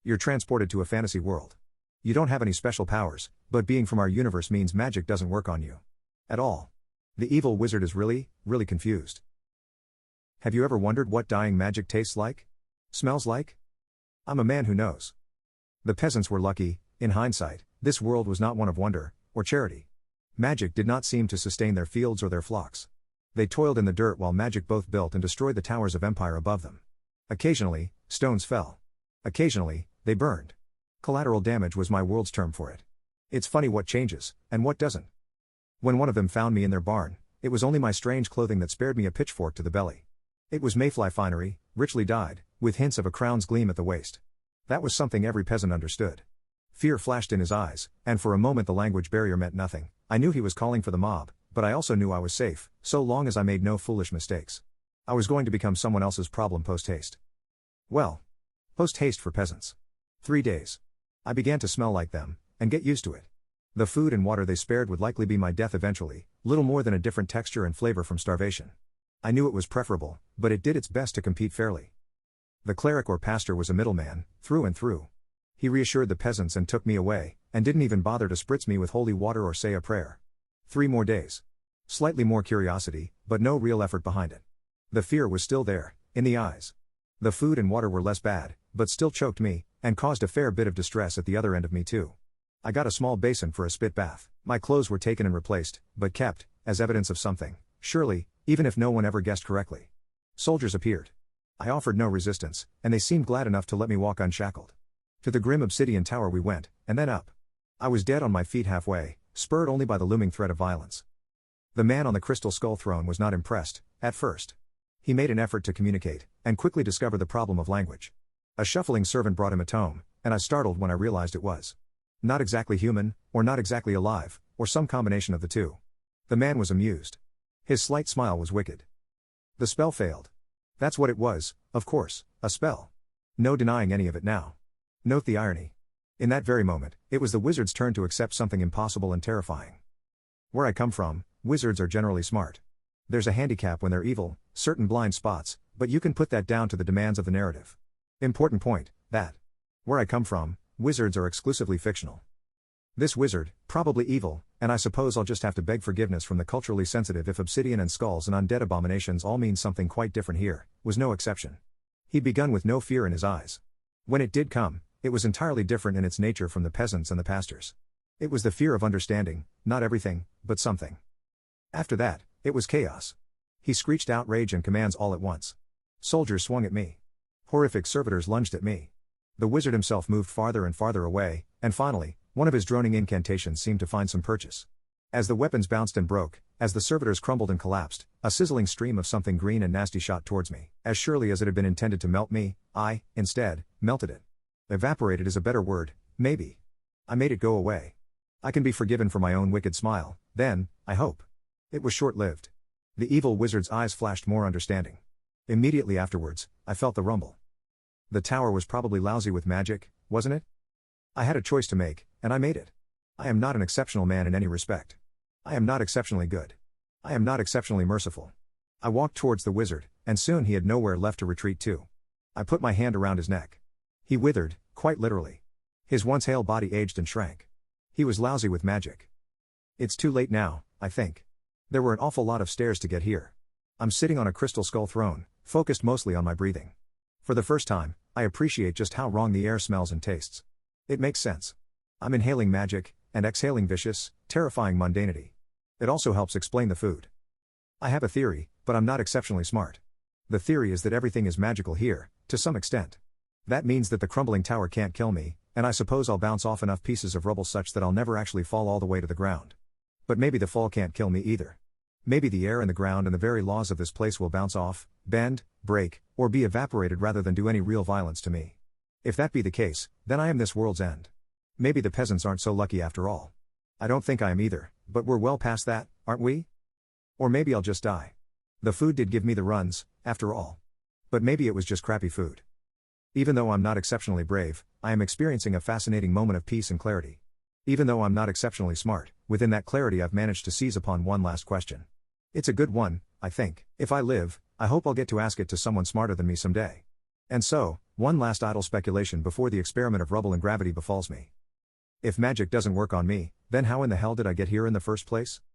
You're transported to a fantasy world. You don't have any special powers, but being from our universe means magic doesn't work on you. At all. The evil wizard is really confused. Have you ever wondered what dying magic tastes like? Smells like? I'm a man who knows. The peasants were lucky. In hindsight, this world was not one of wonder or charity. Magic did not seem to sustain their fields or their flocks. They toiled in the dirt while magic both built and destroyed the towers of empire above them. Occasionally, stones fell. Occasionally, they burned. Collateral damage was my world's term for it. It's funny what changes, and what doesn't. When one of them found me in their barn, it was only my strange clothing that spared me a pitchfork to the belly. It was mayfly finery, richly dyed, with hints of a crown's gleam at the waist. That was something every peasant understood. Fear flashed in his eyes, and for a moment the language barrier meant nothing. I knew he was calling for the mob, but I also knew I was safe, so long as I made no foolish mistakes. I was going to become someone else's problem post-haste. Well, post-haste for peasants. 3 days. I began to smell like them, and get used to it. The food and water they spared would likely be my death eventually, little more than a different texture and flavor from starvation. I knew it was preferable, but it did its best to compete fairly. The cleric or pastor was a middleman, through and through. He reassured the peasants and took me away, and didn't even bother to spritz me with holy water or say a prayer. 3 more days. Slightly more curiosity, but no real effort behind it. The fear was still there, in the eyes. The food and water were less bad, but still choked me, and caused a fair bit of distress at the other end of me too. I got a small basin for a spit bath. My clothes were taken and replaced, but kept, as evidence of something, surely, even if no one ever guessed correctly. Soldiers appeared. I offered no resistance, and they seemed glad enough to let me walk unshackled. To the grim obsidian tower we went, and then up. I was dead on my feet halfway, spurred only by the looming threat of violence. The man on the crystal skull throne was not impressed, at first. He made an effort to communicate, and quickly discovered the problem of language. A shuffling servant brought him a tome, and I startled when I realized it was not exactly human, or not exactly alive, or some combination of the two. The man was amused. His slight smile was wicked. The spell failed. That's what it was, of course, a spell. No denying any of it now. Note the irony. In that very moment, it was the wizard's turn to accept something impossible and terrifying. Where I come from, wizards are generally smart. There's a handicap when they're evil, certain blind spots, but you can put that down to the demands of the narrative. Important point, that. Where I come from, wizards are exclusively fictional. This wizard, probably evil, and I suppose I'll just have to beg forgiveness from the culturally sensitive if obsidian and skulls and undead abominations all mean something quite different here, was no exception. He'd begun with no fear in his eyes. When it did come, it was entirely different in its nature from the peasants and the pastors. It was the fear of understanding, not everything, but something. After that, it was chaos. He screeched outrage and commands all at once. Soldiers swung at me. Horrific servitors lunged at me. The wizard himself moved farther and farther away, and finally, one of his droning incantations seemed to find some purchase. As the weapons bounced and broke, as the servitors crumbled and collapsed, a sizzling stream of something green and nasty shot towards me. As surely as it had been intended to melt me, I, instead, melted it. Evaporated is a better word, maybe. I made it go away. I can be forgiven for my own wicked smile, then, I hope. It was short-lived. The evil wizard's eyes flashed more understanding. Immediately afterwards, I felt the rumble. The tower was probably lousy with magic, wasn't it? I had a choice to make, and I made it. I am not an exceptional man in any respect. I am not exceptionally good. I am not exceptionally merciful. I walked towards the wizard, and soon he had nowhere left to retreat to. I put my hand around his neck. He withered, quite literally. His once hale body aged and shrank. He was lousy with magic. It's too late now, I think. There were an awful lot of stairs to get here. I'm sitting on a crystal skull throne, focused mostly on my breathing. For the first time, I appreciate just how wrong the air smells and tastes. It makes sense. I'm inhaling magic, and exhaling vicious, terrifying mundanity. It also helps explain the food. I have a theory, but I'm not exceptionally smart. The theory is that everything is magical here, to some extent. That means that the crumbling tower can't kill me, and I suppose I'll bounce off enough pieces of rubble such that I'll never actually fall all the way to the ground. But maybe the fall can't kill me either. Maybe the air and the ground and the very laws of this place will bounce off, bend, break, or be evaporated rather than do any real violence to me. If that be the case, then I am this world's end. Maybe the peasants aren't so lucky after all. I don't think I am either, but we're well past that, aren't we? Or maybe I'll just die. The food did give me the runs, after all. But maybe it was just crappy food. Even though I'm not exceptionally brave, I am experiencing a fascinating moment of peace and clarity. Even though I'm not exceptionally smart, within that clarity I've managed to seize upon one last question. It's a good one, I think. If I live, I hope I'll get to ask it to someone smarter than me someday. And so, One last idle speculation before the experiment of rubble and gravity befalls me. If magic doesn't work on me, then how in the hell did I get here in the first place?